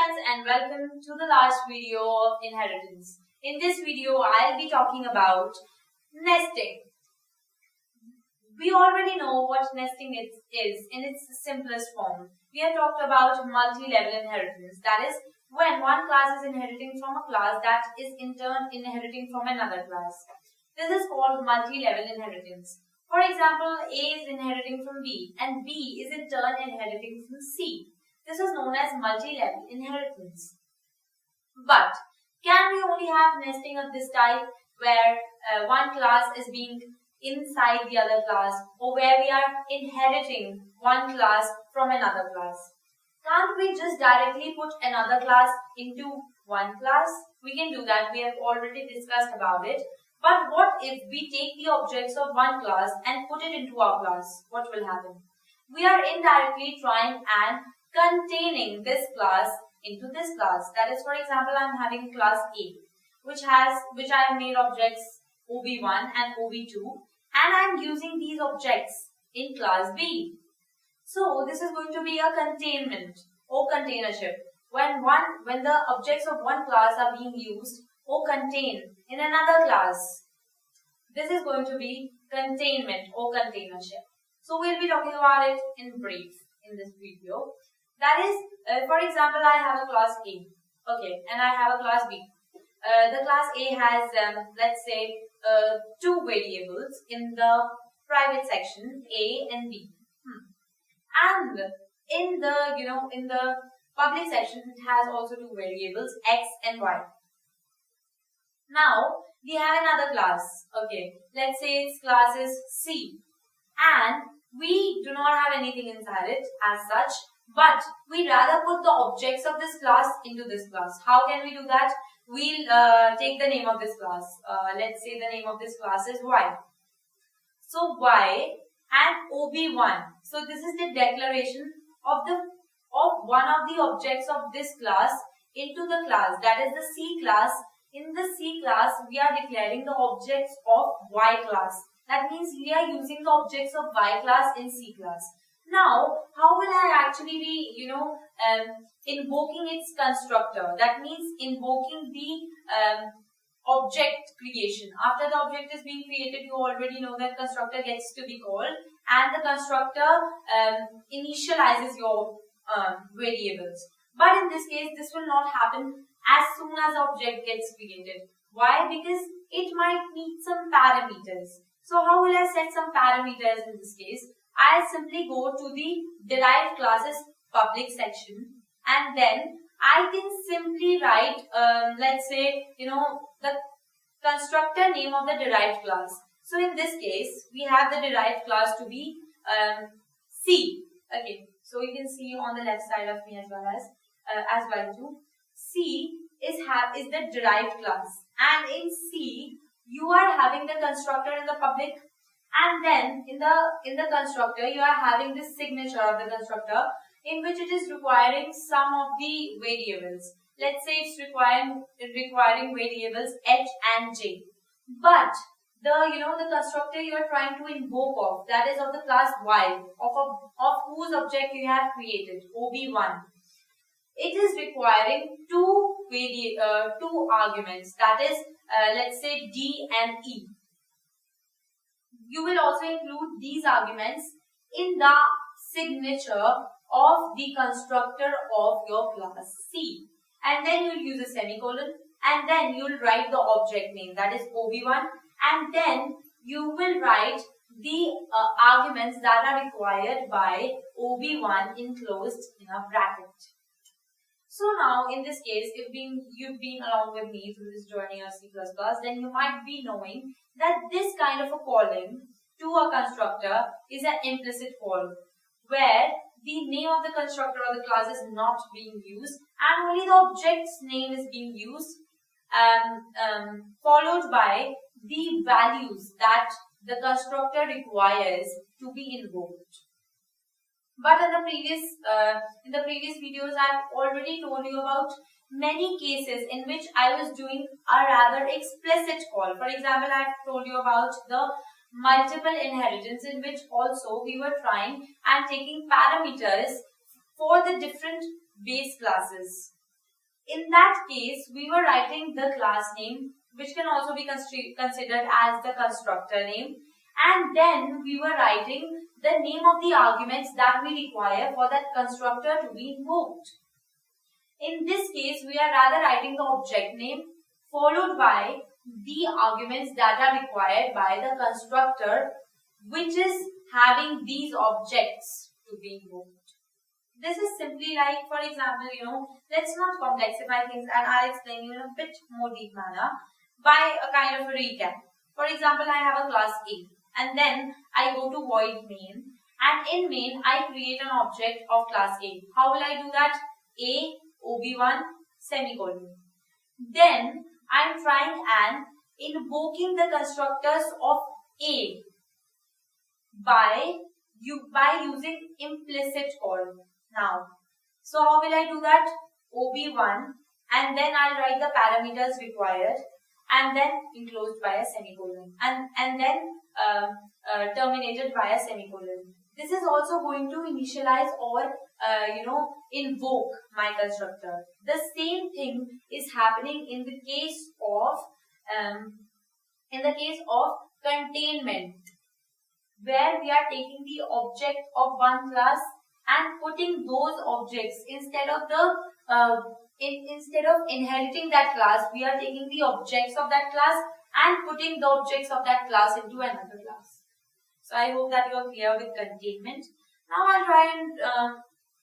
friends and welcome to the last video of inheritance. In this video, I'll be talking about nesting. We already know what nesting is in its simplest form. We have talked about multi-level inheritance. That is, when one class is inheriting from a class that is in turn inheriting from another class. This is called multi-level inheritance. For example, A is inheriting from B and B is in turn inheriting from C. This is known as multi-level inheritance. But can we only have nesting of this type where one class is being inside the other class, or where we are inheriting one class from another class? Can't we just directly put another class into one class? We can do that. We have already discussed about it. But what if we take the objects of one class and put it into our class? What will happen? We are indirectly trying and containing this class into this class. That is, for example, I am having class A, which I have made objects OB1 and OB2, and I am using these objects in class B. So this is going to be a containment or containership. When the objects of one class are being used or contained in another class, this is going to be containment or containership. So we'll be talking about it in brief in this video. That is, for example, I have a class A, okay, and I have a class B. The class A has, let's say, two variables in the private section, A and B. And in the public section, it has also two variables, X and Y. Now, we have another class, okay, let's say its class is C, and we do not have anything inside it as such, but we rather put the objects of this class into this class. How can we do that? We'll take the name of this class. Let's say the name of this class is Y. So Y and OB1. So this is the declaration of one of the objects of this class into the class. That is the C class. In the C class, we are declaring the objects of Y class. That means we are using the objects of Y class in C class. Now, how will I actually be, invoking its constructor? That means invoking the object creation. After the object is being created, you already know that constructor gets to be called, and the constructor initializes your variables. But in this case, this will not happen as soon as the object gets created. Why? Because it might need some parameters. So how will I set some parameters in this case? I'll simply go to the derived classes public section, and then I can simply write, let's say, the constructor name of the derived class. So in this case, we have the derived class to be C. Okay, so you can see on the left side of me as well too. C is the derived class, and in C you are having the constructor in the public, and then in the constructor you are having the signature of the constructor, in which it is requiring some of the variables. Let's say it's requiring variables H and J. But the constructor you are trying to invoke of, that is of the class Y, of whose object you have created, OB1. It is requiring two arguments, that is, let's say D and E. You will also include these arguments in the signature of the constructor of your class C. And then you will use a semicolon, and then you will write the object name, that is OB1, and then you will write the arguments that are required by OB1 enclosed in a bracket. So now, in this case, if you've been along with me through this journey of C++, then you might be knowing that this kind of a calling to a constructor is an implicit call, where the name of the constructor or the class is not being used, and only the object's name is being used, followed by the values that the constructor requires to be invoked. But in the previous videos, I've already told you about many cases in which I was doing a rather explicit call. For example, I've told you about the multiple inheritance, in which also we were trying and taking parameters for the different base classes. In that case, we were writing the class name, which can also be considered as the constructor name, and then we were writing the name of the arguments that we require for that constructor to be invoked. In this case, we are rather writing the object name followed by the arguments that are required by the constructor, which is having these objects to be invoked. This is simply like, for example, let's not complexify things, and I'll explain you in a bit more deep manner by a kind of a recap. For example, I have a class A, and then I go to void main, and in main I create an object of class A. How will I do that? A, OB1, semicolon. Then I'm trying and invoking the constructors of A by using implicit call. Now, so how will I do that? OB1, and then I'll write the parameters required, and then enclosed by a semicolon, and then terminated by a semicolon. This is also going to initialize or invoke my constructor. The same thing is happening in the case of containment, where we are taking the object of one class and putting those objects instead of inheriting that class, we are taking the objects of that class and putting the objects of that class into another class. So I hope that you are clear with containment. Now I'll try and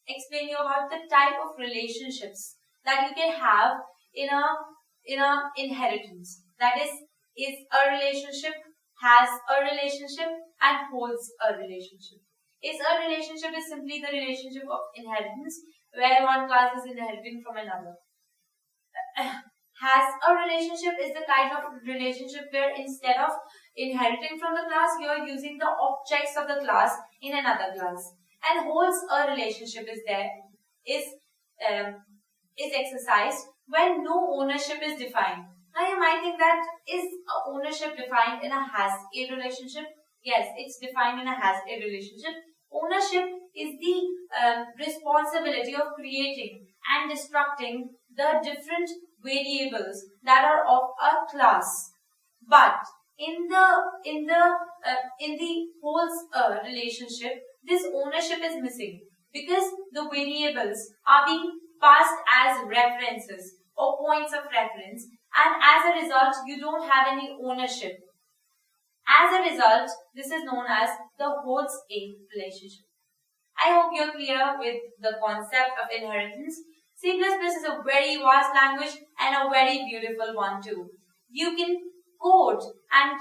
explain you about the type of relationships that you can have in a inheritance. That is a relationship, has a relationship, and holds a relationship. A relationship is simply the relationship of inheritance, where one class is inheriting from another. Has a relationship is the kind of relationship where instead of inheriting from the class, you are using the objects of the class in another class. And holds a relationship is exercised when no ownership is defined. Now you might think that is ownership defined in a has a relationship? Yes, it's defined in a has a relationship. Ownership is the responsibility of creating and destructing the different variables that are of a class. But in the holds relationship, this ownership is missing because the variables are being passed as references or points of reference, and as a result, you don't have any ownership. As a result, this is known as the holds a relationship. I hope you're clear with the concept of inheritance. C++ is a very vast language and a very beautiful one too. You can code and